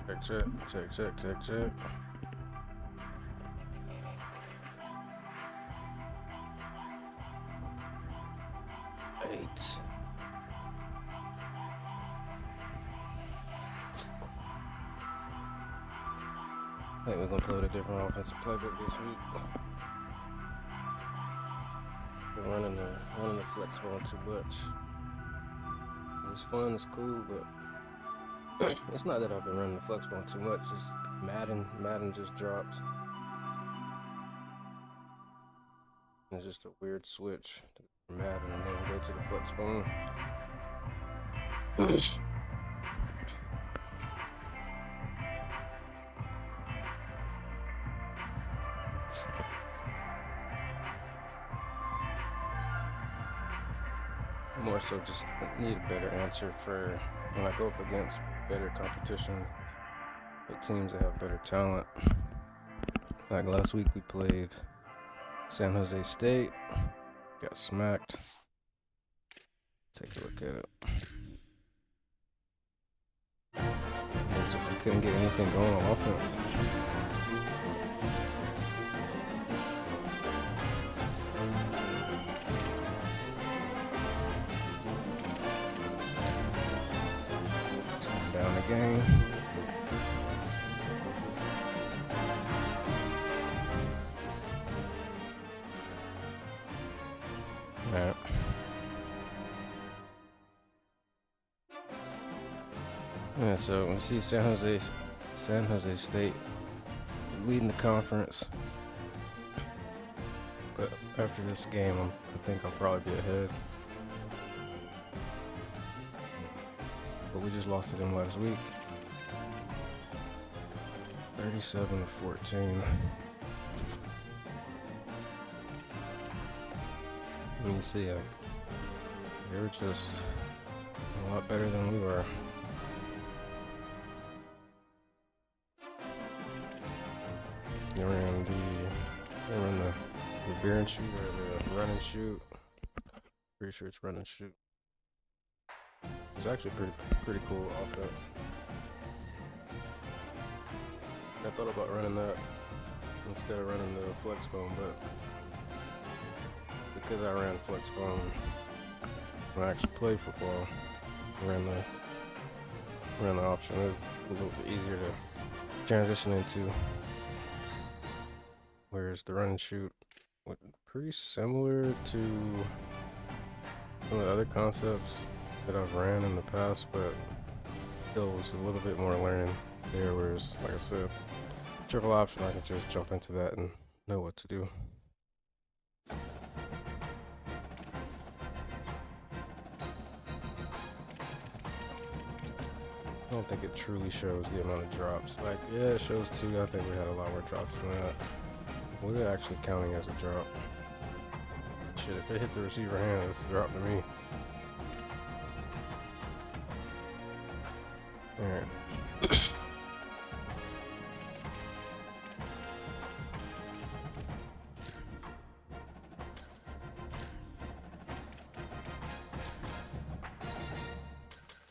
Check. Eight. I think we're gonna play with a different offensive playbook this week. Been running the flex ball too much. It's fun, it's cool, but it's not that I've been running the flex ball too much. It's Madden just dropped. It's just a weird switch to Madden and then go to the flex ball. More so just need a better answer for when I go up against better competition with teams that have better talent. Like last week we played San Jose State, got smacked. Take a look at it. So we couldn't get anything going on offense. Down the game. Alright. Yeah, so we see San Jose State leading the conference. But after this game, I think I'll probably be ahead. But we just lost to them last week. 37-14. You see, they were just a lot better than we were. They ran the beer and shoot or the run and shoot. Pretty sure it's run and shoot. It's actually pretty cool offense. I thought about running that instead of running the flex bone, but because I ran flex bone when I actually played football, I ran the option. It was a little bit easier to transition into. Whereas the run and shoot was pretty similar to some of the other concepts that I've ran in the past, but still was a little bit more learning there. Whereas, like I said, triple option, I can just jump into that and know what to do. I don't think it truly shows the amount of drops. Like, yeah, it shows 2. I think we had a lot more drops than that. Was it actually counting as a drop? Shit, if it hit the receiver hand, it's a drop to me. Alright.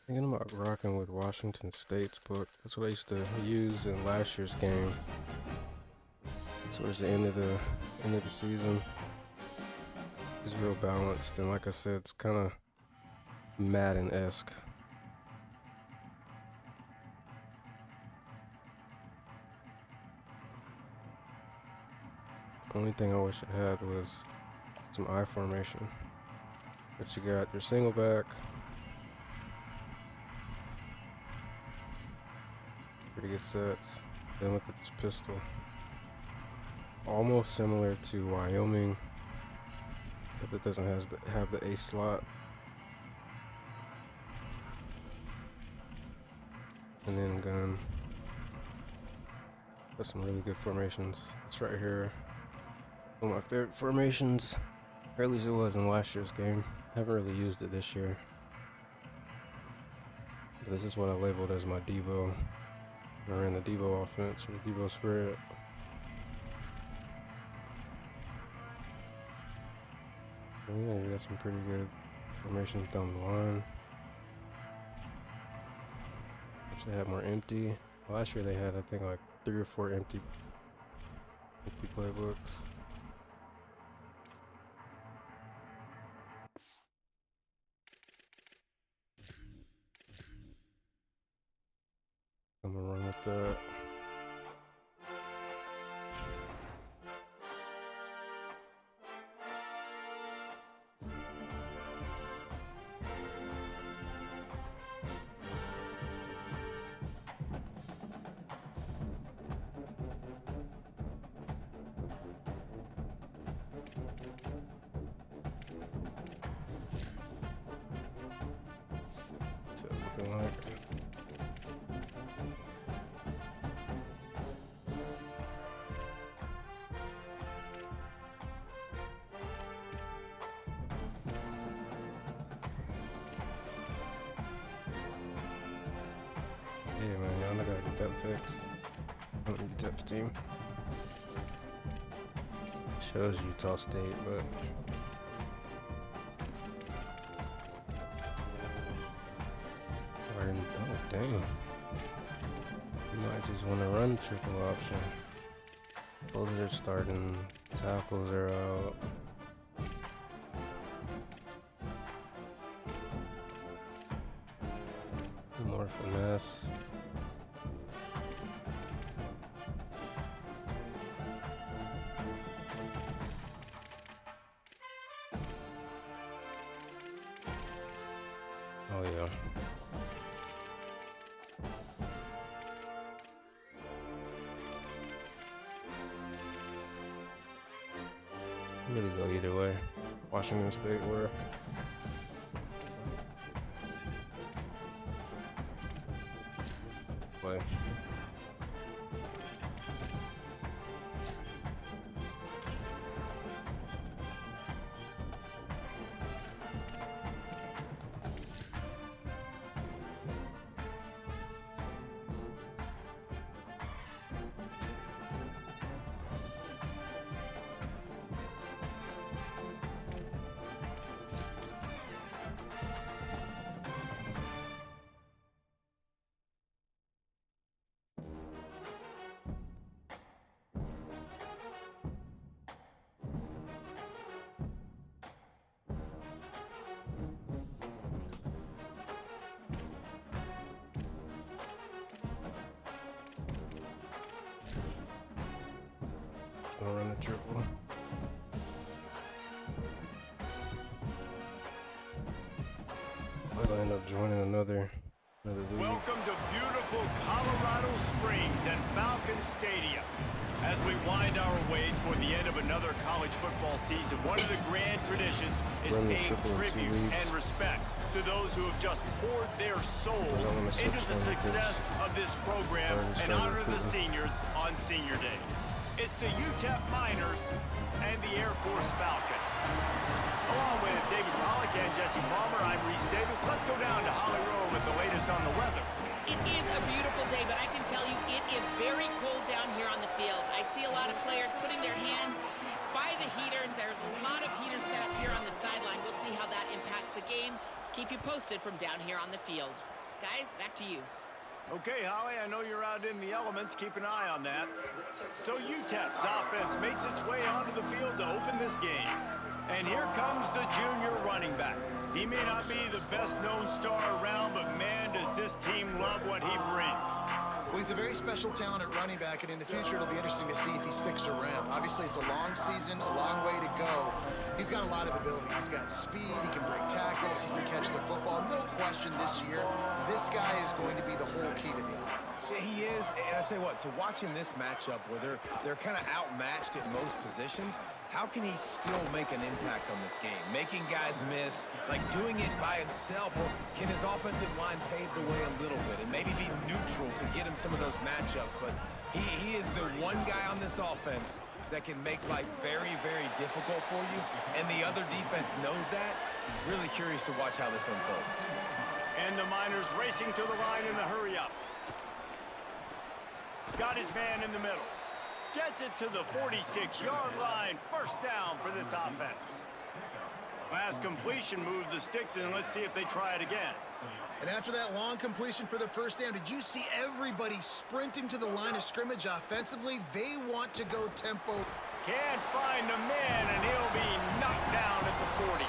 Thinking about rocking with Washington State's book. That's what I used to use in last year's game. Towards the end of the season. It's real balanced, and like I said, it's kind of Madden-esque. Only thing I wish it had was some I formation. But you got your single back. Pretty good sets. Then look at this pistol. Almost similar to Wyoming, but it doesn't have the A slot. And then gun. Got some really good formations. It's right here. One of my favorite formations, or at least it was in last year's game. Haven't really used it this year. But this is what I labeled as my Debo. I ran the Debo offense or the Debo spread. Yeah, we got some pretty good formations down the line. Wish they had more empty. Last year they had, I think, like 3 or 4 empty playbooks. I'm gonna run with that. So looking like. Yeah, man, y'all gotta get that fixed on the UTEP team. Shows Utah State, but oh dang, you might just want to run triple option. Both are starting, tackles are out. More finesse. Oh yeah. Really go either way. Washington State were. Play. Gonna run a triple. Might end up joining another league. Welcome to beautiful Colorado Springs and Falcon Stadium. As we wind our way toward the end of another college football season, one of the grand traditions is paying tribute and respect to those who have just poured their souls into the success of this program and honor the seniors on Senior Day. It's the UTEP Miners and the Air Force Falcons. Along with David Pollock and Jesse Palmer, I'm Reese Davis. Let's go down to Holly Rowe with the latest on the weather. It is a beautiful day, but I can tell you it is very cold down here on the field. I see a lot of players putting their hands by the heaters. There's a lot of heaters set up here on the sideline. We'll see how that impacts the game. Keep you posted from down here on the field. Guys, back to you. Okay, Holly, I know you're out in the elements. Keep an eye on that. So UTEP's offense makes its way onto the field to open this game. And here comes the junior running back. He may not be the best-known star around, but man, does this team love what he brings. Well, he's a very special talent at running back, and in the future, it'll be interesting to see if he sticks around. Obviously, it's a long season, a long way to go. He's got a lot of ability. He's got speed, he can break tackles, he can catch the football. No question this year, this guy is going to be the whole key to the offense. He is, and I'll tell you what, to watch in this matchup where they're kind of outmatched at most positions, how can he still make an impact on this game? Making guys miss, like doing it by himself, or can his offensive line pave the way a little bit and maybe be neutral to get him some of those matchups? But he is the one guy on this offense that can make life very, very difficult for you, and the other defense knows that. Really curious to watch how this unfolds. And the Miners racing to the line in the hurry-up. Got his man in the middle. Gets it to the 46-yard line. First down for this offense. Last completion moved the sticks in. Let's see if they try it again. And after that long completion for the first down, did you see everybody sprinting to the line of scrimmage offensively? They want to go tempo. Can't find the man, and he'll be knocked down at the 40.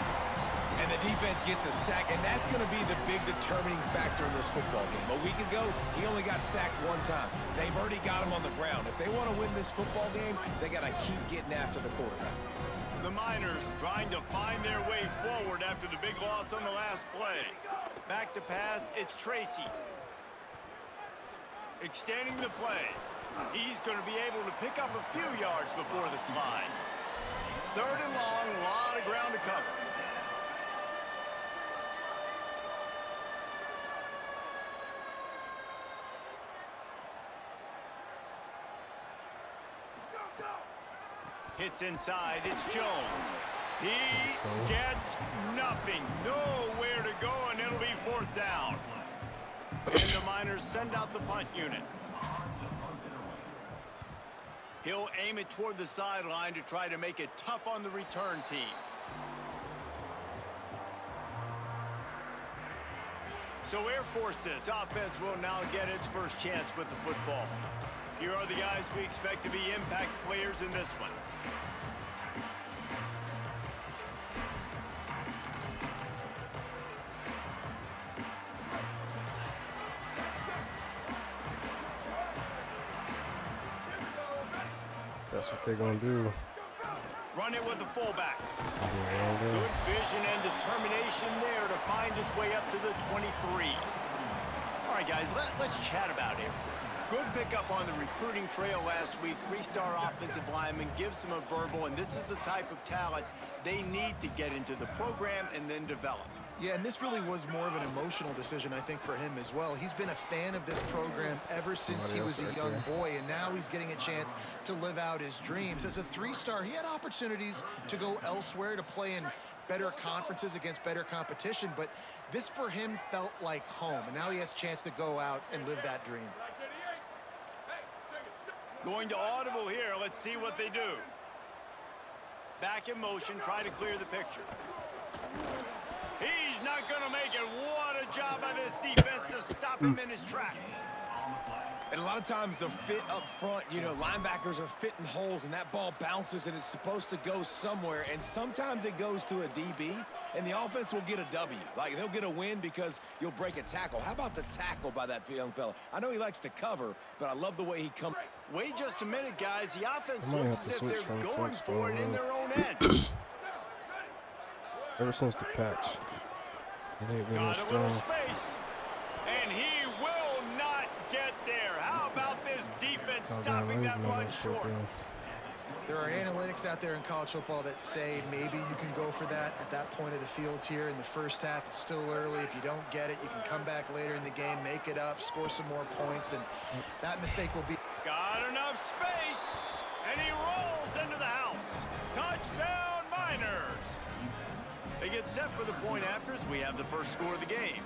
And the defense gets a sack, and that's going to be the big determining factor in this football game. A week ago, he only got sacked one time. They've already got him on the ground. If they want to win this football game, they got to keep getting after the quarterback. The Miners trying to find their way forward after the big loss on the last play. Back to pass, it's Tracy. Extending the play. He's going to be able to pick up a few yards before the slide. 3rd and long, a lot of ground to cover. Hits inside, it's Jones. He gets nothing. Nowhere to go, and it'll be 4th down. And the Miners send out the punt unit. He'll aim it toward the sideline to try to make it tough on the return team. So Air Force's offense will now get its first chance with the football. Here are the guys we expect to be impact players in this one. That's what they're going to do. Run it with the fullback. Yeah, good vision and determination there to find his way up to the 23. All right, guys, let's chat about Air Force. Good pickup on the recruiting trail last week. 3-star offensive lineman gives them a verbal, and this is the type of talent they need to get into the program and then develop. Yeah, and this really was more of an emotional decision, I think, for him as well. He's been a fan of this program ever since he was a young boy, and now he's getting a chance to live out his dreams. As a 3-star, he had opportunities to go elsewhere, to play in better conferences against better competition, but this for him felt like home, and now he has a chance to go out and live that dream. Going to audible here. Let's see what they do. Back in motion, try to clear the picture. He's not going to make it. What a job by this defense to stop him in his tracks. And a lot of times the fit up front, you know, linebackers are fitting holes and that ball bounces and it's supposed to go somewhere. And sometimes it goes to a DB and the offense will get a W. Like they'll get a win because you'll break a tackle. How about the tackle by that young fella? I know he likes to cover, but I love the way he comes. Wait just a minute, guys. The offense looks as if they're going for it in their own end. Ever since the patch, it ain't been Got as a little strong. space, and he will not get there. How about this defense stopping that run short? There are analytics out there in college football that say maybe you can go for that at that point of the field here in the first half. It's still early. If you don't get it, you can come back later in the game, make it up, score some more points, and that mistake will be... Got enough space, and he rolls into the house. Touchdown, Miners! They get set for the point after as we have the first score of the game.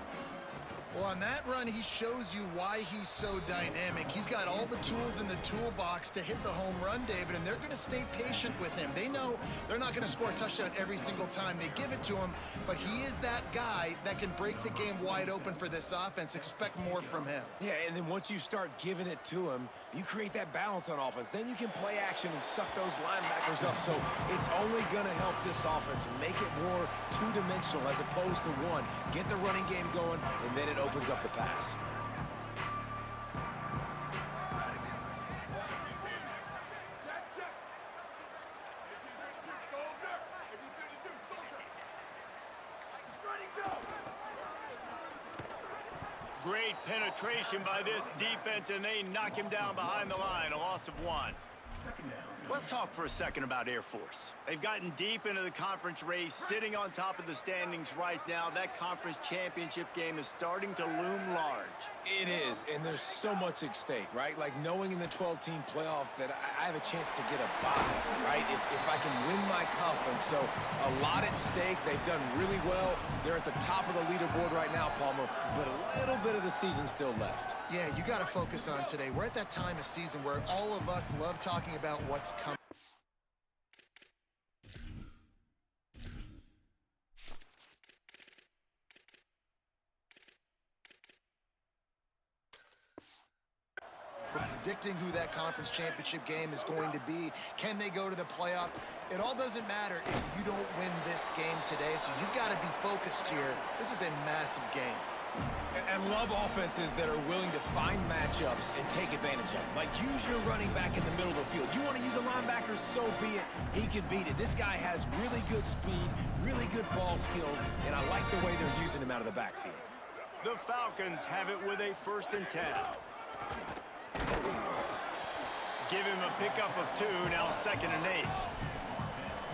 Well, on that run, he shows you why he's so dynamic. He's got all the tools in the toolbox to hit the home run, David, and they're going to stay patient with him. They know they're not going to score a touchdown every single time they give it to him, but he is that guy that can break the game wide open for this offense. Expect more from him. Yeah, and then once you start giving it to him, you create that balance on offense. Then you can play action and suck those linebackers up. So it's only going to help this offense make it more two-dimensional as opposed to one. Get the running game going, and then it opens up the pass. Great penetration by this defense, and they knock him down behind the line, a loss of 1. Let's talk for a second about Air Force. They've gotten deep into the conference race, sitting on top of the standings right now. That conference championship game is starting to loom large. It is, and there's so much at stake, right? Like knowing in the 12-team playoff that I have a chance to get a bye, right? If I can win my conference. So a lot at stake. They've done really well. They're at the top of the leaderboard right now, Palmer, but a little bit of the season still left. Yeah, you got to focus on today. We're at that time of season where all of us love talking about what's coming. We're predicting who that conference championship game is going to be. Can they go to the playoff? It all doesn't matter if you don't win this game today, so you've got to be focused here. This is a massive game. And love offenses that are willing to find matchups and take advantage of them. Like, use your running back in the middle of the field. You want to use a linebacker, so be it. He can beat it. This guy has really good speed, really good ball skills, and I like the way they're using him out of the backfield. The Falcons have it with a 1st and 10. Give him a pickup of 2, now 2nd and 8.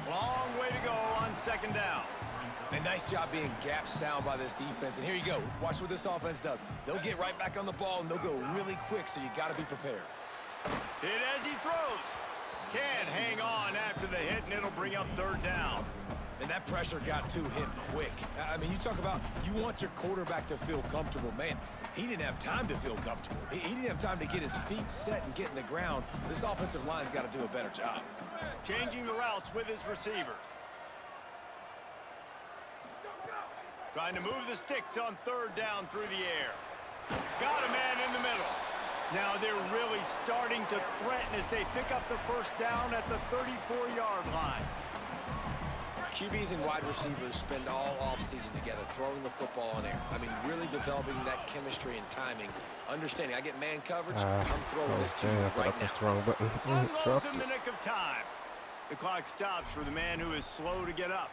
Long way to go on 2nd down. And nice job being gap sound by this defense. And here you go. Watch what this offense does. They'll get right back on the ball, and they'll go really quick, so you got to be prepared. Hit as he throws. Can't hang on after the hit, and it'll bring up 3rd down. And that pressure got to him quick. I mean, you talk about you want your quarterback to feel comfortable. Man, he didn't have time to feel comfortable. He didn't have time to get his feet set and get in the ground. This offensive line's got to do a better job. Changing the routes with his receivers. Trying to move the sticks on 3rd down through the air. Got a man in the middle. Now they're really starting to threaten as they pick up the 1st down at the 34-yard line. QBs and wide receivers spend all offseason together throwing the football in air. I mean, really developing that chemistry and timing. Understanding, I get man coverage, I'm throwing this to you right now. Almost in the nick of time. The clock stops for the man who is slow to get up.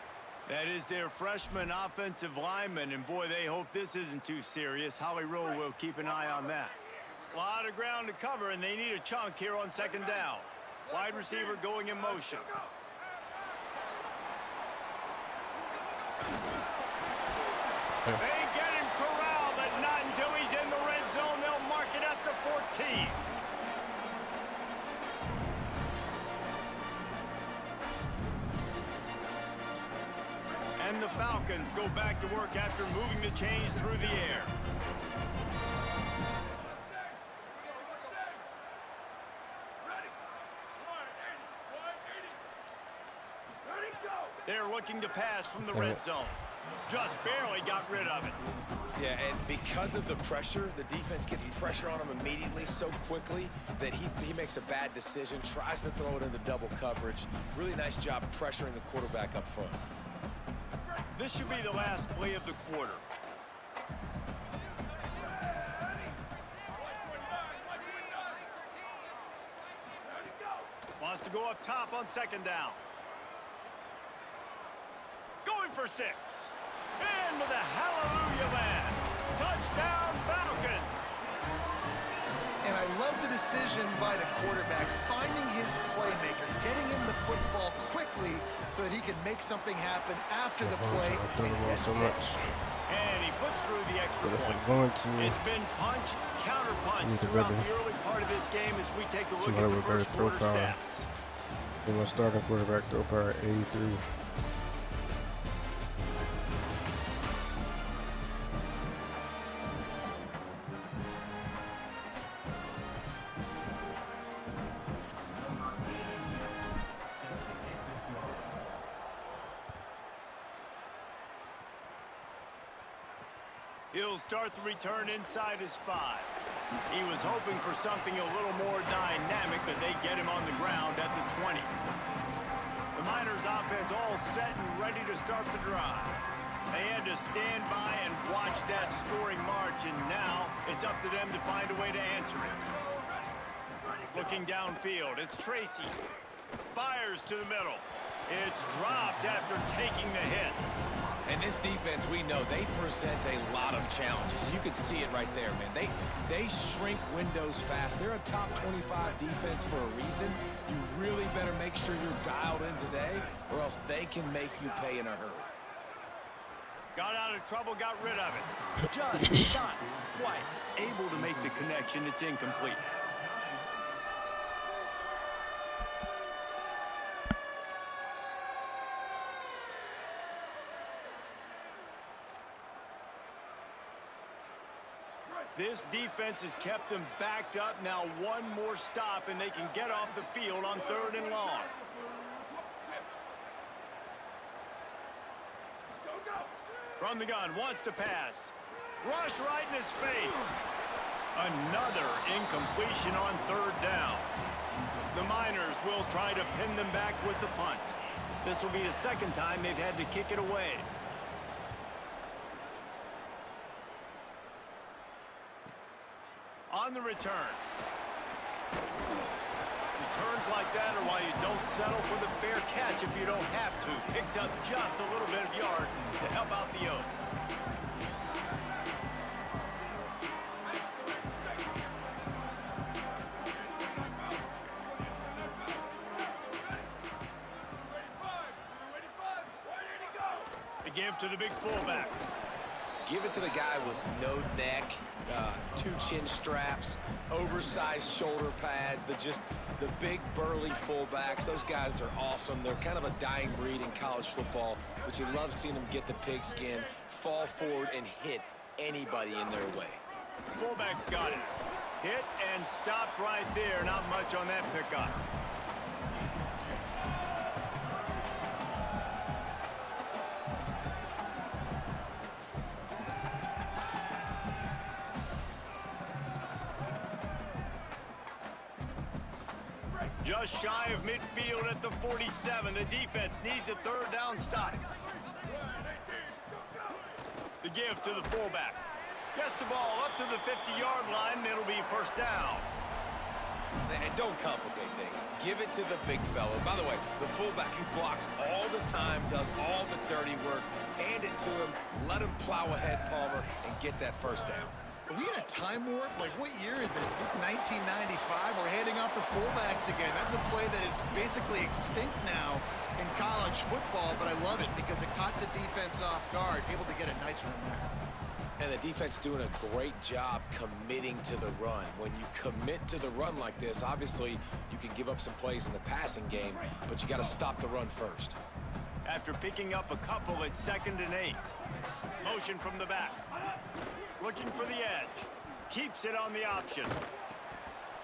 That is their freshman offensive lineman, and boy, they hope this isn't too serious. Holly Rowe will keep an eye on that. A lot of ground to cover, and they need a chunk here on 2nd down. Wide receiver going in motion. They get him corralled, but not until he's in the red zone. They'll mark it at the 14. And the Falcons go back to work after moving the chains through the air. They're looking to pass from the red zone. Just barely got rid of it. Yeah, and because of the pressure, the defense gets pressure on him immediately so quickly that he makes a bad decision, tries to throw it into double coverage. Really nice job pressuring the quarterback up front. This should be the last play of the quarter. Wants to go up top on 2nd down. Going for 6. Into the hallelujah land. Touchdown Falcons. And I love the decision by the quarterback, finding his playmaker, getting him the football quickly so that he can make something happen after the play and get set. And he puts through the extra point. It's been punch, counter punch throughout the early part of this game as we take a look at the first quarter stats. My starting quarterback throw power 83. He'll start the return inside his 5. He was hoping for something a little more dynamic, but they get him on the ground at the 20. The Miners offense all set and ready to start the drive. They had to stand by and watch that scoring march, and now it's up to them to find a way to answer it. Looking downfield, it's Tracy. Fires to the middle. It's dropped after taking the hit. And this defense, we know, they present a lot of challenges. And you can see it right there, man. They shrink windows fast. They're a top 25 defense for a reason. You really better make sure you're dialed in today, or else they can make you pay in a hurry. Got out of trouble, got rid of it. Just not quite able to make the connection. It's incomplete. This defense has kept them backed up. Now one more stop, and they can get off the field on 3rd and long. From the gun, wants to pass. Rush right in his face. Another incompletion on third down. The Miners will try to pin them back with the punt. This will be the second time they've had to kick it away. On the return. Returns like that are why you don't settle for the fair catch if you don't have to. Picks up just a little bit of yards to help out the Oak. Give to the big fullback. Give it to the guy with no neck, 2 chin straps, oversized shoulder pads, the big burly fullbacks. Those guys are awesome. They're kind of a dying breed in college football, but you love seeing them get the pigskin, fall forward, and hit anybody in their way. Fullback's got it. Hit and stopped right there. Not much on that pickup. Just shy of midfield at the 47. The defense needs a third down stop. The give to the fullback. Gets the ball up to the 50-yard line, and it'll be first down. And don't complicate things. Give it to the big fella. By the way, the fullback who blocks all the time, does all the dirty work. Hand it to him, let him plow ahead, Palmer, and get that first down. Are we in a time warp? Like, what year is this? Is this 1995? We're handing off to fullbacks again. That's a play that is basically extinct now in college football, but I love it because it caught the defense off guard, able to get a nice run there. And the defense doing a great job committing to the run. When you commit to the run like this, obviously you can give up some plays in the passing game, but you got to stop the run first. After picking up a couple, it's 2nd and 8. Motion from the back. Looking for the edge. Keeps it on the option.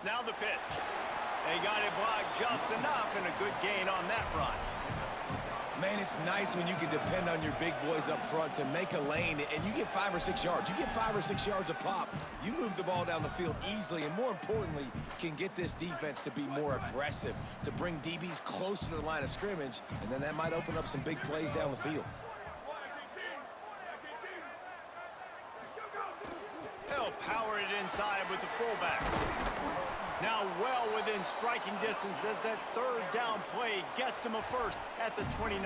Now the pitch. They got it blocked just enough, and a good gain on that run. Man, it's nice when you can depend on your big boys up front to make a lane, and you get 5 or 6 yards. You get 5 or 6 yards a pop. You move the ball down the field easily, and more importantly, can get this defense to be more aggressive, to bring DBs close to the line of scrimmage, and then that might open up some big plays down the field. They'll power it inside with the fullback. Now well within striking distance as that third down play gets them a first at the 29.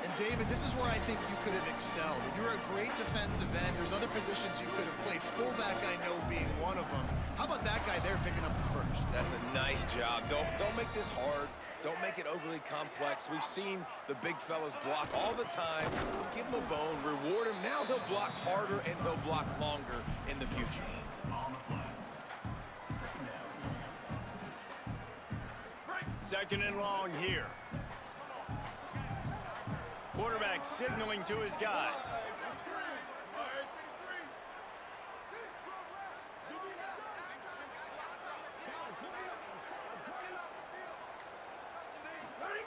And David, this is where I think you could have excelled. You're a great defensive end. There's other positions you could have played. Fullback, I know, being one of them. How about that guy there picking up the first? That's a nice job. Don't make this hard. Don't make it overly complex. We've seen the big fellas block all the time. Give him a bone, reward him. Now he'll block harder and he'll block longer in the future. Second and long here. Quarterback signaling to his guy.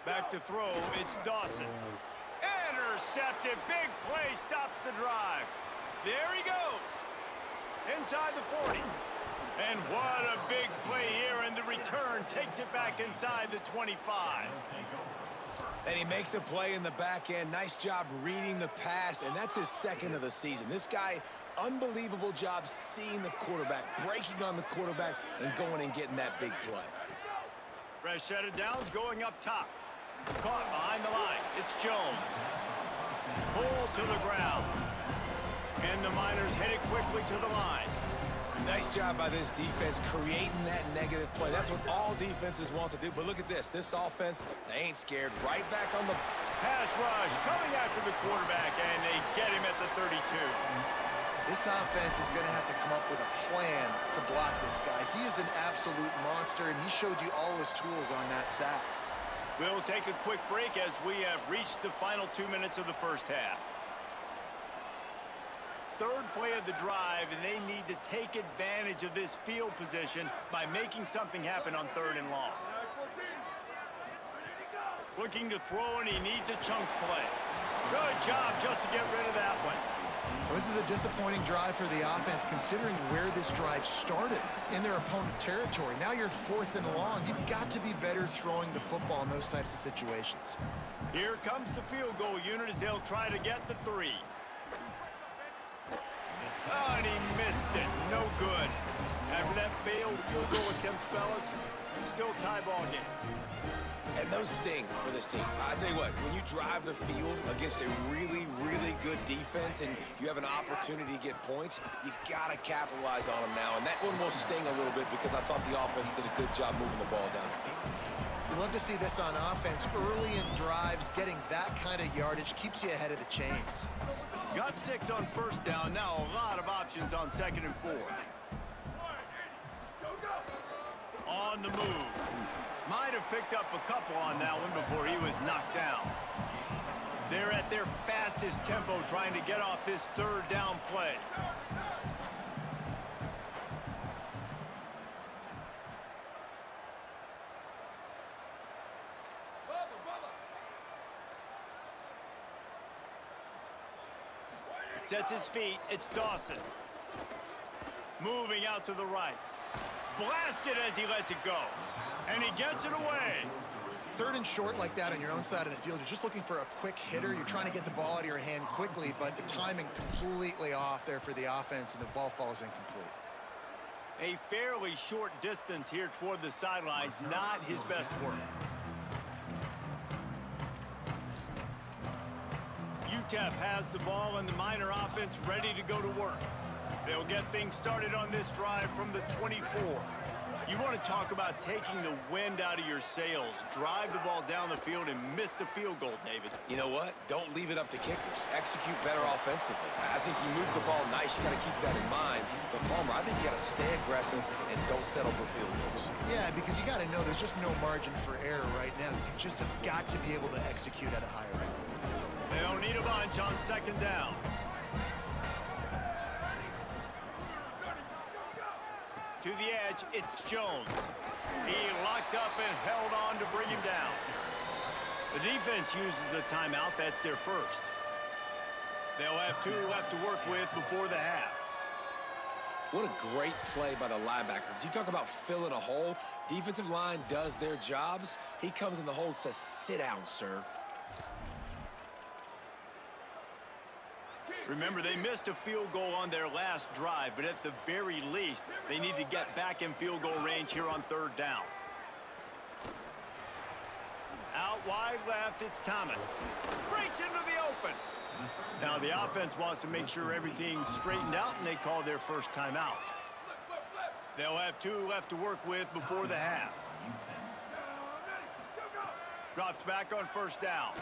Back to throw, it's Dawson. Intercepted, big play, stops the drive. There he goes. Inside the 40. And what a big play here, and the return takes it back inside the 25. And he makes a play in the back end. Nice job reading the pass, and that's his 2nd of the season. This guy, unbelievable job seeing the quarterback, breaking on the quarterback, and going and getting that big play. Fresh set of downs going up top. Caught behind the line. It's Jones. Pulled to the ground. And the Miners headed quickly to the line. Nice job by this defense creating that negative play. That's what all defenses want to do. But look at this. This offense, they ain't scared. Right back on the pass rush, coming after the quarterback, and they get him at the 32. This offense is going to have to come up with a plan to block this guy. He is an absolute monster, and he showed you all his tools on that sack. We'll take a quick break as we have reached the final 2 minutes of the first half. Third play of the drive, and they need to take advantage of this field position by making something happen on 3rd and long. Looking to throw, and he needs a chunk play. Good job just to get rid of that one. Well, this is a disappointing drive for the offense, considering where this drive started, in their opponent territory. Now you're 4th and long. You've got to be better throwing the football in those types of situations. Here comes the field goal unit as they'll try to get the 3. Oh, and he missed it. No good. After that failed field goal attempt, fellas, still tie ball game. And those sting for this team. I tell you what, when you drive the field against a really, really good defense and you have an opportunity to get points, you got to capitalize on them now. And that one will sting a little bit because I thought the offense did a good job moving the ball down the field. We love to see this on offense. Early in drives, getting that kind of yardage keeps you ahead of the chains. Got 6 on first down. Now a lot of options on 2nd and 4. On the move. Might have picked up a couple on that one before he was knocked down. They're at their fastest tempo trying to get off this 3rd down play. Sets his feet. It's Dawson. Moving out to the right. Blasted as he lets it go. And he gets it away. 3rd and short like that on your own side of the field, you're just looking for a quick hitter. You're trying to get the ball out of your hand quickly, but the timing completely off there for the offense, and the ball falls incomplete. A fairly short distance here toward the sidelines, not his best work. UTEP has the ball and the Miner offense ready to go to work. They'll get things started on this drive from the 24. You want to talk about taking the wind out of your sails. Drive the ball down the field and miss the field goal, David. You know what? Don't leave it up to kickers. Execute better offensively. I think you move the ball nice. You got to keep that in mind. But, Palmer, I think you got to stay aggressive and don't settle for field goals. Yeah, because you got to know there's just no margin for error right now. You just have got to be able to execute at a higher level. They don't need a bunch on 2nd down. To the edge, it's Jones. He locked up and held on to bring him down. The defense uses a timeout. That's their first. They'll have 2 left to work with before the half. What a great play by the linebacker. Did you talk about filling a hole? Defensive line does their jobs. He comes in the hole and says, "Sit down, sir." Remember, they missed a field goal on their last drive, but at the very least, they need to get back in field goal range here on 3rd down. Out wide left, it's Thomas. Breaks into the open. Now the offense wants to make sure everything's straightened out, and they call their first timeout. They'll have 2 left to work with before the half. Drops back on 1st down.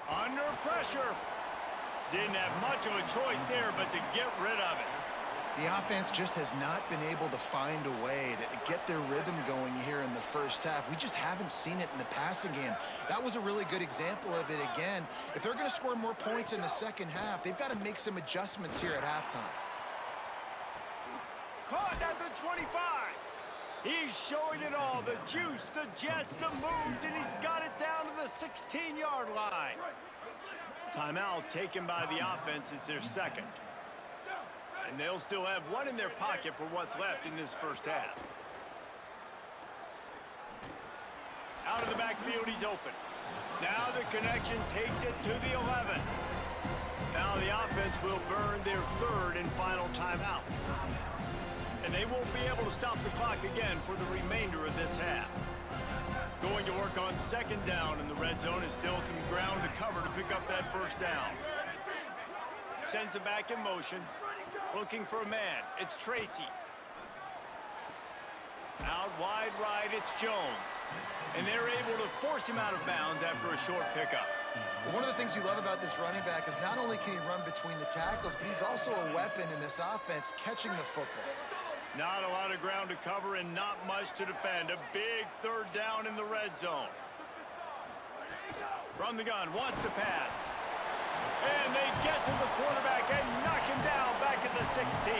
Under pressure. Didn't have much of a choice there, but to get rid of it. The offense just has not been able to find a way to get their rhythm going here in the first half. We just haven't seen it in the passing game. That was a really good example of it again. If they're going to score more points in the second half, they've got to make some adjustments here at halftime. Caught at the 25. He's showing it all. The juice, the jets, the moves, and he's got it down to the 16-yard line. Timeout taken by the offense. It's their second. And they'll still have 1 in their pocket for what's left in this first half. Out of the backfield, he's open. Now the connection takes it to the 11. Now the offense will burn their 3rd and final timeout. And they won't be able to stop the clock again for the remainder of this half. Going to work on 2nd down in the red zone. Is still some ground to cover to pick up that 1st down. Sends it back in motion. Looking for a man. It's Tracy. Out wide right, it's Jones. And they're able to force him out of bounds after a short pickup. Well, one of the things you love about this running back is not only can he run between the tackles, but he's also a weapon in this offense, catching the football. Not a lot of ground to cover and not much to defend. A big 3rd down in the red zone. From the gun, wants to pass. And they get to the quarterback and knock him down back at the 16.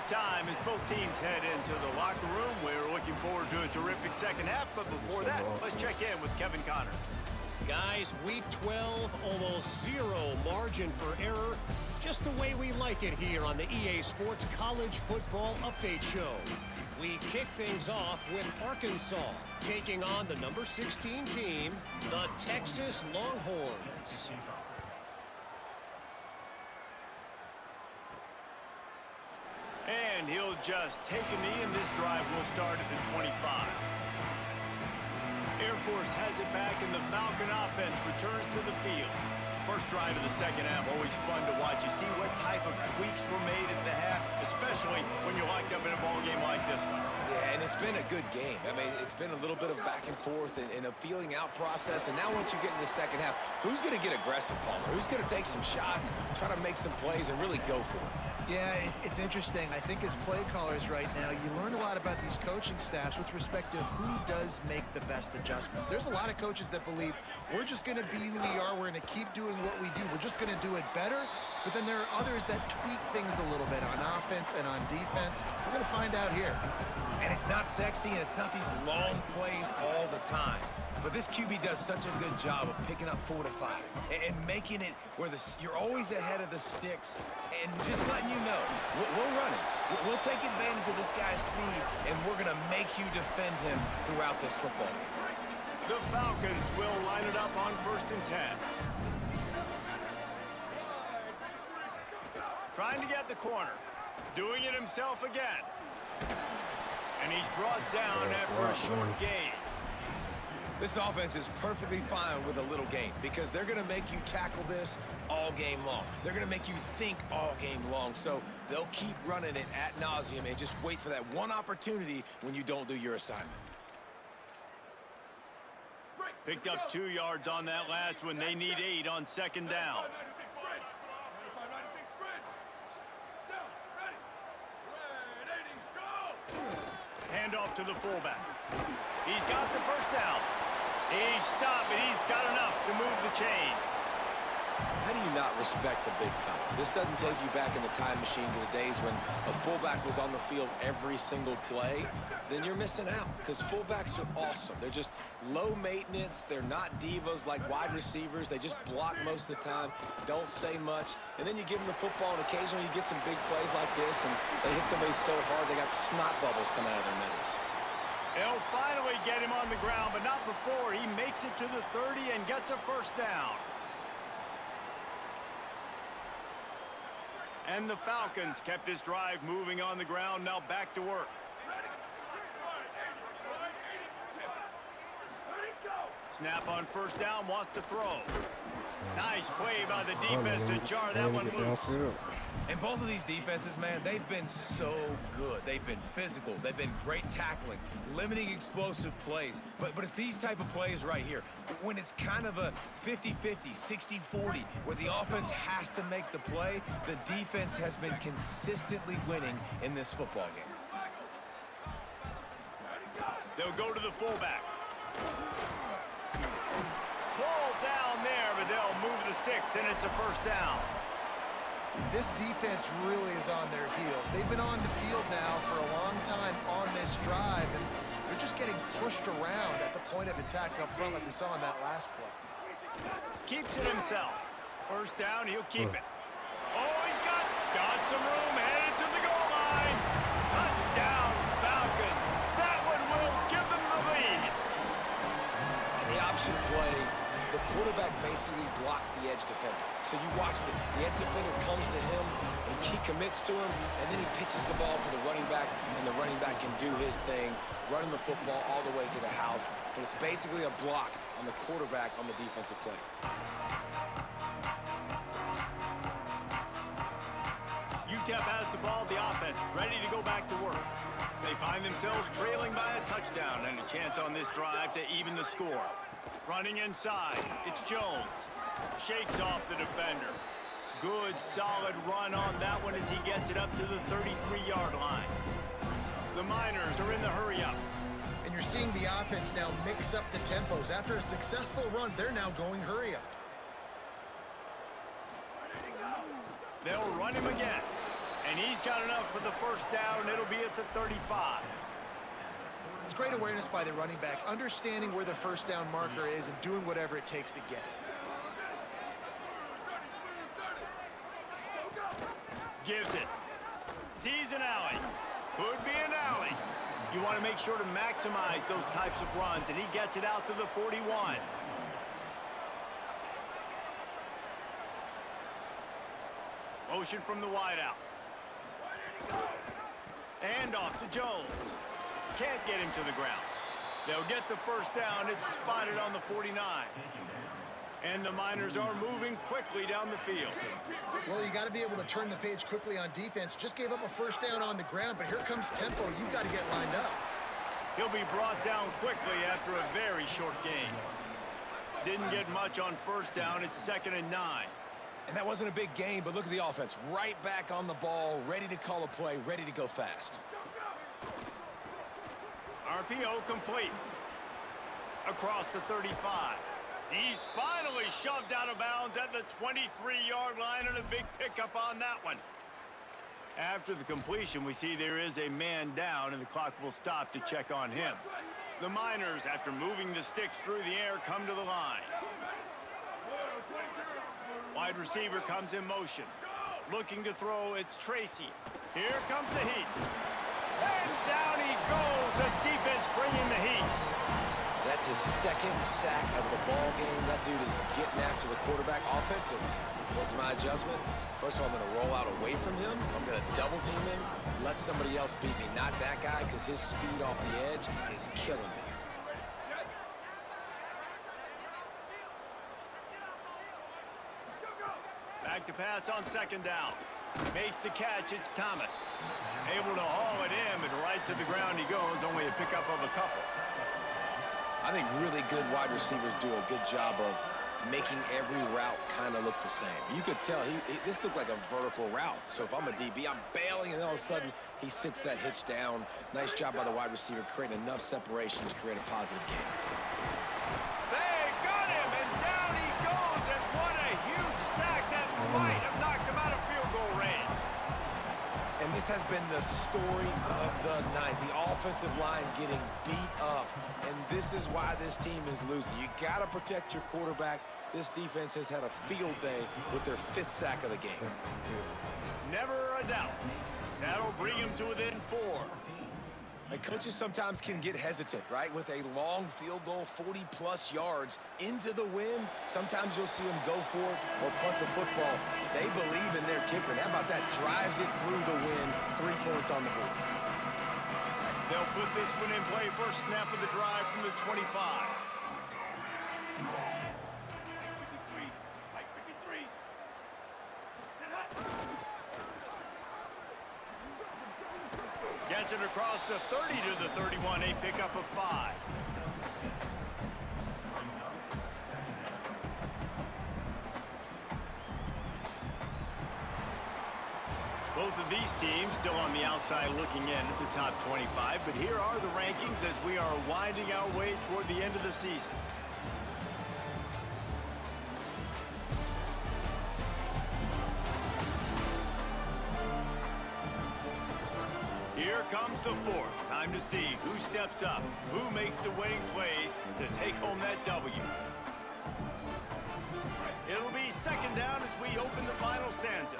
halftime as both teams head into the locker room. We're looking forward to a terrific second half, but before that, let's check in with Kevin Connors. Guys, week 12, almost zero margin for error. Just the way we like it here on the EA Sports College Football Update Show. We kick things off with Arkansas taking on the number 16 team, the Texas Longhorns. And he'll just take a knee, and this drive will start at the 25. Air Force has it back, and the Falcon offense returns to the field. First drive of the second half, always fun to watch. You see what type of tweaks were made at the half, especially when you're locked up in a ball game like this one. Yeah, and it's been a good game. I mean, it's been a little bit of back and forth and a feeling out process. And now once you get in the second half, who's going to get aggressive, Palmer? Who's going to take some shots, try to make some plays, and really go for it? Yeah, it's interesting. I think as play callers right now, you learn a lot about these coaching staffs with respect to who does make the best adjustments. There's a lot of coaches that believe we're just going to be who we are. We're going to keep doing what we do. We're just going to do it better. But then there are others that tweak things a little bit on offense and on defense. We're going to find out here. And it's not sexy, and it's not these long plays all the time. But this QB does such a good job of picking up 4 to 5 and making it where you're always ahead of the sticks and just letting you know, we'll run it. We'll take advantage of this guy's speed, and we're going to make you defend him throughout this football game. The Falcons will line it up on 1st and 10. Trying to get the corner. Doing it himself again. And he's brought down after a short gain. This offense is perfectly fine with a little gain because they're going to make you tackle this all game long. They're going to make you think all game long. So they'll keep running it ad nauseum and just wait for that one opportunity when you don't do your assignment. Picked up 2 yards on that last one. They need 8 on 2nd down. Handoff to the fullback. He's got the first down. He's stopped, but he's got enough to move the chain. How do you not respect the big fellas? This doesn't take you back in the time machine to the days when a fullback was on the field every single play. Then you're missing out because fullbacks are awesome. They're just low maintenance. They're not divas like wide receivers. They just block most of the time, don't say much. And then you give them the football, and occasionally you get some big plays like this, and they hit somebody so hard they got snot bubbles coming out of their nose. They'll finally get him on the ground, but not before he makes it to the 30 and gets a first down. And the Falcons kept this drive moving on the ground, now back to work. Snap on 1st down, wants to throw. Nice play by the defense to jar that one loose. And both of these defenses, man, they've been so good. They've been physical. They've been great tackling, limiting explosive plays. But it's these type of plays right here, when it's kind of a 50-50, 60-40, where the offense has to make the play, the defense has been consistently winning in this football game. They'll go to the fullback. Pull down there, but they'll move the sticks, and it's a first down. This defense really is on their heels. They've been on the field now for a long time on this drive, and they're just getting pushed around at the point of attack up front like we saw in that last play. Keeps it himself. First down, he'll keep it. Oh, he's got some room, headed to the goal line. Touchdown, Falcons. That one will give them the lead. And the option play, the quarterback basically blocks the edge defender. So you watch the edge defender comes to him, and he commits to him, and then he pitches the ball to the running back, and the running back can do his thing, running the football all the way to the house. But it's basically a block on the quarterback on the defensive play. UTEP has the ball, the offense, ready to go back to work. They find themselves trailing by a touchdown and a chance on this drive to even the score. Running inside, it's Jones. Shakes off the defender. Good, solid run on that one as he gets it up to the 33-yard line. The Miners are in the hurry-up. And you're seeing the offense now mix up the tempos. After a successful run, they're now going hurry-up. They'll run him again. And he's got enough for the first down. It'll be at the 35. It's great awareness by the running back, understanding where the first down marker is and doing whatever it takes to get it. Gives it. Sees an alley. Could be an alley. You want to make sure to maximize those types of runs, and he gets it out to the 41. Motion from the wideout. And off to Jones. Can't get him to the ground. They'll get the first down. It's spotted on the 49. And the Miners are moving quickly down the field. Well, you got to be able to turn the page quickly on defense. Just gave up a first down on the ground, but here comes tempo. You've got to get lined up. He'll be brought down quickly after a very short gain. Didn't get much on first down. It's 2nd and 9. And that wasn't a big gain, but look at the offense. Right back on the ball, ready to call a play, ready to go fast. RPO complete. Across the 35. He's finally shoved out of bounds at the 23-yard line, and a big pickup on that one. After the completion, we see there is a man down, and the clock will stop to check on him. The Miners, after moving the sticks through the air, come to the line. Wide receiver comes in motion. Looking to throw, it's Tracy. Here comes the heat. And down he goes. The defense bringing the heat. That's his 2nd sack of the ball game. That dude is getting after the quarterback offensive. What's my adjustment? First of all, I'm going to roll out away from him. I'm going to double team him. Let somebody else beat me. Not that guy, because his speed off the edge is killing me. Back to pass on 2nd down. Makes the catch. It's Thomas. Able to haul it in, and right to the ground he goes. Only a pickup of a couple. I think really good wide receivers do a good job of making every route kind of look the same. You could tell this looked like a vertical route. So if I'm a DB, I'm bailing, and then all of a sudden he sits that hitch down. Nice job by the wide receiver creating enough separation to create a positive gain. They got him, and down he goes, and what a huge sack that might have knocked him out of field goal range. And this has been the story of the night. The offensive line getting beat up. And this is why this team is losing. You got to protect your quarterback. This defense has had a field day with their 5th sack of the game. Never a doubt. That'll bring him to within 4. And coaches sometimes can get hesitant, right? With a long field goal, 40-plus yards into the wind, sometimes you'll see them go for it or punt the football. They believe in their kicker. And how about that? Drives it through the wind, 3 points on the board. They'll put this one in play. First snap of the drive from the 25. Gets it across the 30 to the 31, a pickup of 5. Both of these teams still on the outside looking in at the top 25, but here are the rankings as we are winding our way toward the end of the season. Here comes the 4th. Time to see who steps up, who makes the winning plays to take home that W. It'll be 2nd down as we open the final stanza.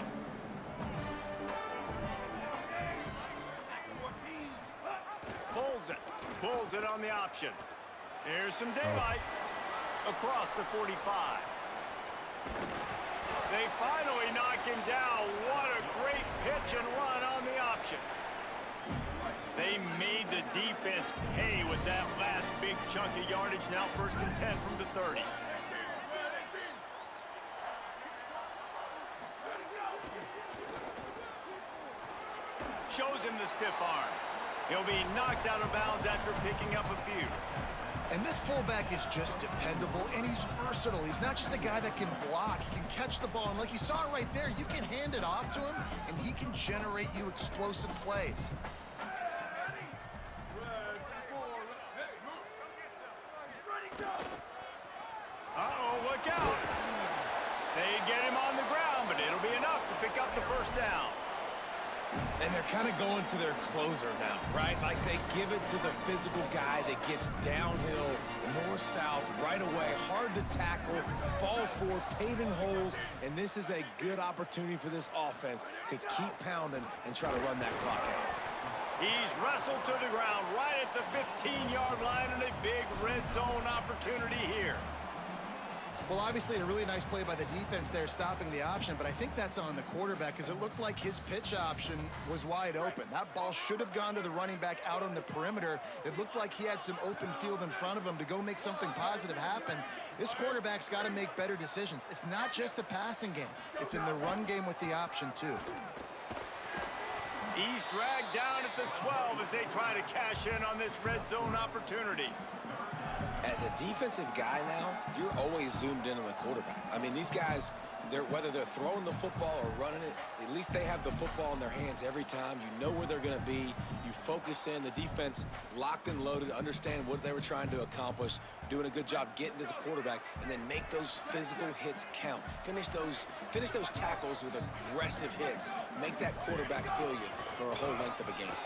Pulls it on the option. Here's some daylight. Across the 45. They finally knock him down. What a great pitch and run on the option. They made the defense pay with that last big chunk of yardage. Now 1st and 10 from the 30. Shows him the stiff arm. He'll be knocked out of bounds after picking up a few. And this fullback is just dependable, and he's versatile. He's not just a guy that can block. He can catch the ball, and like you saw right there, you can hand it off to him, and he can generate you explosive plays. Uh-oh, look out. They get him on the ground, but it'll be enough to pick up the first down. And they're kind of going to their closer now, right? Like they give it to the physical guy that gets downhill, north-south, right away, hard to tackle, falls forward, paving holes, and this is a good opportunity for this offense to keep pounding and try to run that clock out. He's wrestled to the ground right at the 15-yard line, and a big red zone opportunity here. Well, obviously a really nice play by the defense there, stopping the option, but I think that's on the quarterback because it looked like his pitch option was wide open. That ball should have gone to the running back out on the perimeter. It looked like he had some open field in front of him to go make something positive happen. This quarterback's got to make better decisions. It's not just the passing game. It's in the run game with the option, too. He's dragged down at the 12 as they try to cash in on this red zone opportunity. As a defensive guy now, you're always zoomed in on the quarterback. I mean, these guys, whether they're throwing the football or running it, at least they have the football in their hands every time. You know where they're going to be. You focus in. The defense locked and loaded, understand what they were trying to accomplish, doing a good job getting to the quarterback, and then make those physical hits count. Finish those tackles with aggressive hits. Make that quarterback feel you for a whole length of a game.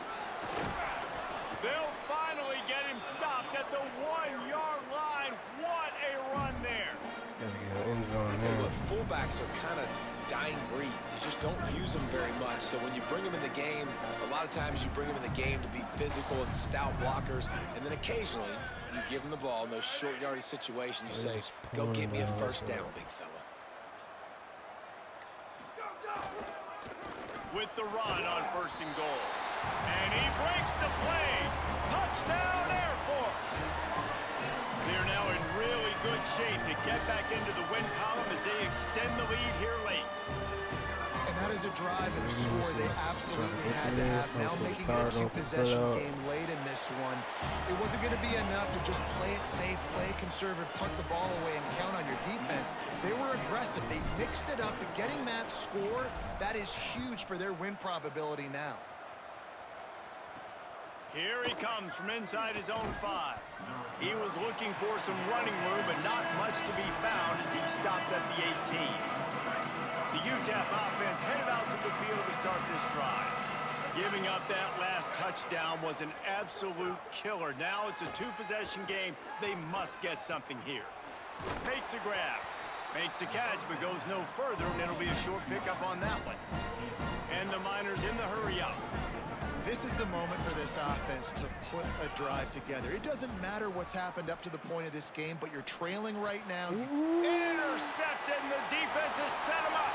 They'll finally get him stopped at the 1-yard line. What a run there. I tell you what, fullbacks are kind of dying breeds. You just don't use them very much. So when you bring them in the game, a lot of times you bring them in the game to be physical and stout blockers, and then occasionally you give them the ball in those short yardage situations. You say, go get me a first down, big fella. With the run on 1st and goal. And he breaks the play. Touchdown, Air Force. They're now in really good shape to get back into the win column as they extend the lead here late. And that is a drive and a score they absolutely had to have. Now making it a 2-possession game late in this one. It wasn't going to be enough to just play it safe, play it conservative, punt the ball away, and count on your defense. They were aggressive. They mixed it up, and getting that score, that is huge for their win probability now. Here he comes from inside his own 5. He was looking for some running room, but not much to be found as he stopped at the 18. The UTEP offense headed out to the field to start this drive. Giving up that last touchdown was an absolute killer. Now it's a 2-possession game. They must get something here. Makes a grab. Makes a catch, but goes no further, and it'll be a short pickup on that one. And the Miners in the hurry-up. This is the moment for this offense to put a drive together. It doesn't matter what's happened up to the point of this game, but you're trailing right now. Intercepted, and the defense has set him up.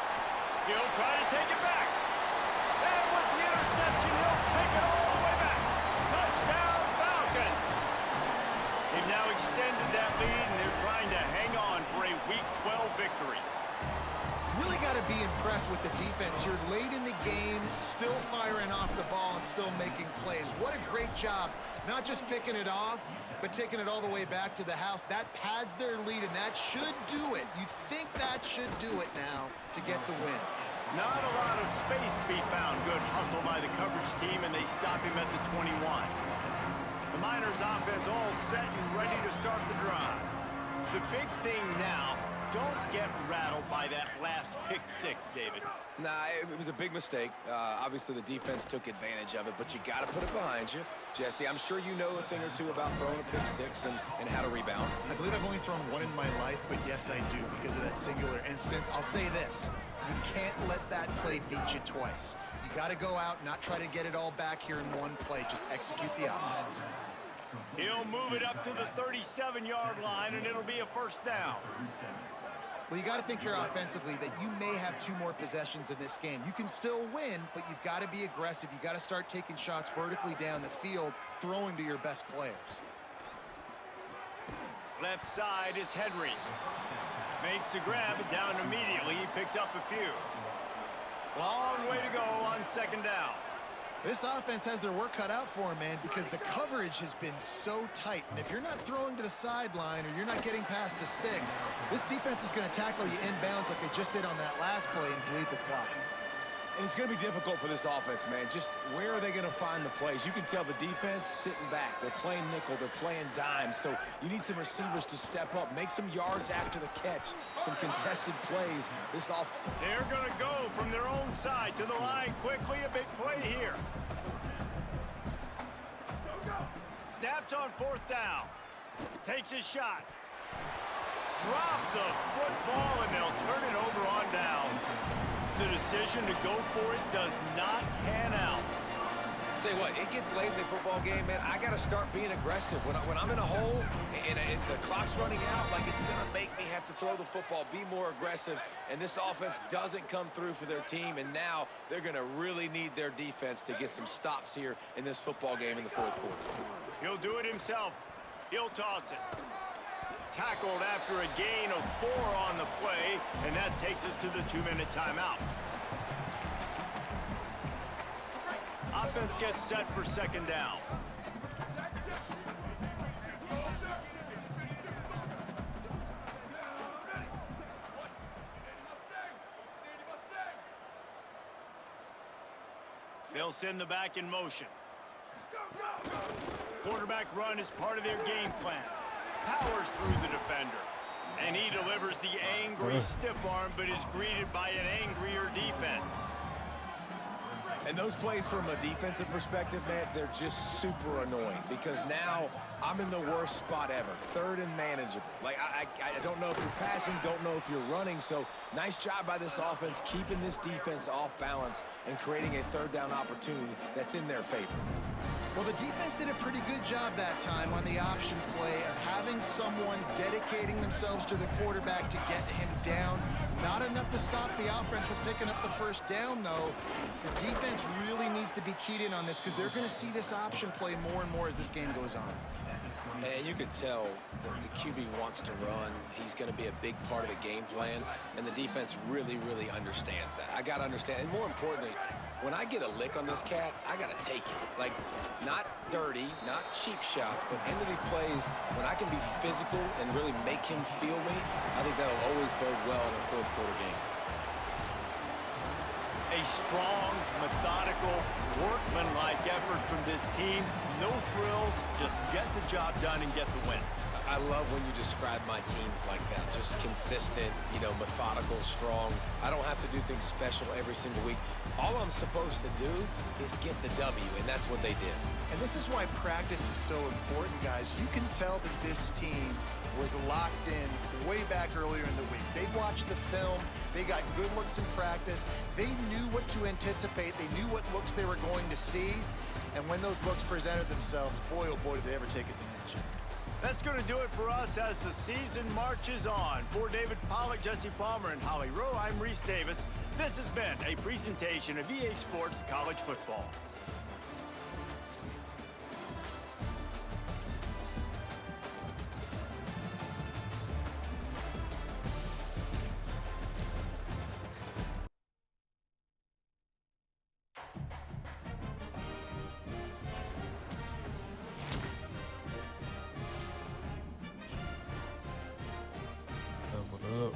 He'll try to take it back. And with the interception, he'll take it all the way back. Touchdown, Falcons. They've now extended that lead, and they're trying to hang on for a Week 12 victory. Really got to be impressed with the defense here. Late in the game, still firing off the ball and still making plays. What a great job. Not just picking it off, but taking it all the way back to the house. That pads their lead, and that should do it. You think that should do it now to get the win. Not a lot of space to be found. Good hustle by the coverage team, and they stop him at the 21. The Miners offense all set and ready to start the drive. The big thing now, don't get rattled by that last pick 6, David. Nah, it was a big mistake. Obviously, the defense took advantage of it, but you got to put it behind you. Jesse, I'm sure you know a thing or two about throwing a pick 6 and how to rebound. I believe I've only thrown one in my life, but yes, I do because of that singular instance. I'll say this. You can't let that play beat you twice. You got to go out, not try to get it all back here in one play. Just execute the offense. He'll move it up to the 37-yard line, and it'll be a first down. Well, you got to think here offensively that you may have 2 more possessions in this game. You can still win, but you've got to be aggressive. You got to start taking shots vertically down the field, throwing to your best players. Left side is Henry. Makes the grab, and down immediately. He picks up a few. Long way to go on 2nd down. This offense has their work cut out for them, man, because the coverage has been so tight. And if you're not throwing to the sideline or you're not getting past the sticks, this defense is going to tackle you inbounds like they just did on that last play and bleed the clock. And it's going to be difficult for this offense, man. Just where are they going to find the plays? You can tell the defense sitting back. They're playing nickel. They're playing dime. So you need some receivers to step up, make some yards after the catch, some contested plays. They're going to go from their own side to the line quickly. A big play here. Snaps on 4th down. Takes his shot. Drop the football, and they'll turn it over on downs. The decision to go for it does not pan out. Tell you what, it gets late in the football game, man. I got to start being aggressive. When I'm in a hole and the clock's running out, like, it's going to make me have to throw the football, be more aggressive, and this offense doesn't come through for their team, and now they're going to really need their defense to get some stops here in this football game in the 4th quarter. He'll do it himself. He'll toss it. Tackled after a gain of 4 on the play, and that takes us to the 2-minute timeout. Offense gets set for 2nd down. They'll send the back in motion. Quarterback run is part of their game plan. Powers through the defender. And he delivers the angry stiff arm, but is greeted by an angrier defense. And those plays from a defensive perspective, man, they're just super annoying because now I'm in the worst spot ever, 3rd and manageable. Like, I don't know if you're passing, don't know if you're running, so nice job by this offense keeping this defense off balance and creating a 3rd down opportunity that's in their favor. Well, the defense did a pretty good job that time on the option play of having someone dedicating themselves to the quarterback to get him down. Not enough to stop the offense from picking up the 1st down, though. The defense really needs to be keyed in on this because they're going to see this option play more and more as this game goes on. And you could tell the QB wants to run. He's going to be a big part of the game plan, and the defense really, really understands that. I got to understand, and more importantly, when I get a lick on this cat, I got to take it. Like, not dirty, not cheap shots, but end of the plays, when I can be physical and really make him feel me, I think that'll always bode well in a 4th quarter game. A strong, methodical, workmanlike effort from this team. No frills, just get the job done and get the win. I love when you describe my teams like that. Just consistent, methodical, strong. I don't have to do things special every single week. All I'm supposed to do is get the W, and that's what they did. And this is why practice is so important, guys. You can tell that this team was locked in way back earlier in the week. They watched the film. They got good looks in practice. They knew what to anticipate. They knew what looks they were going to see. And when those looks presented themselves, boy, oh boy, did they ever take advantage. That's going to do it for us as the season marches on. For David Pollack, Jesse Palmer, and Holly Rowe, I'm Reese Davis. This has been a presentation of EA Sports College Football. Up.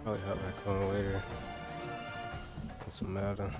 Probably hop back on later. Some Madden.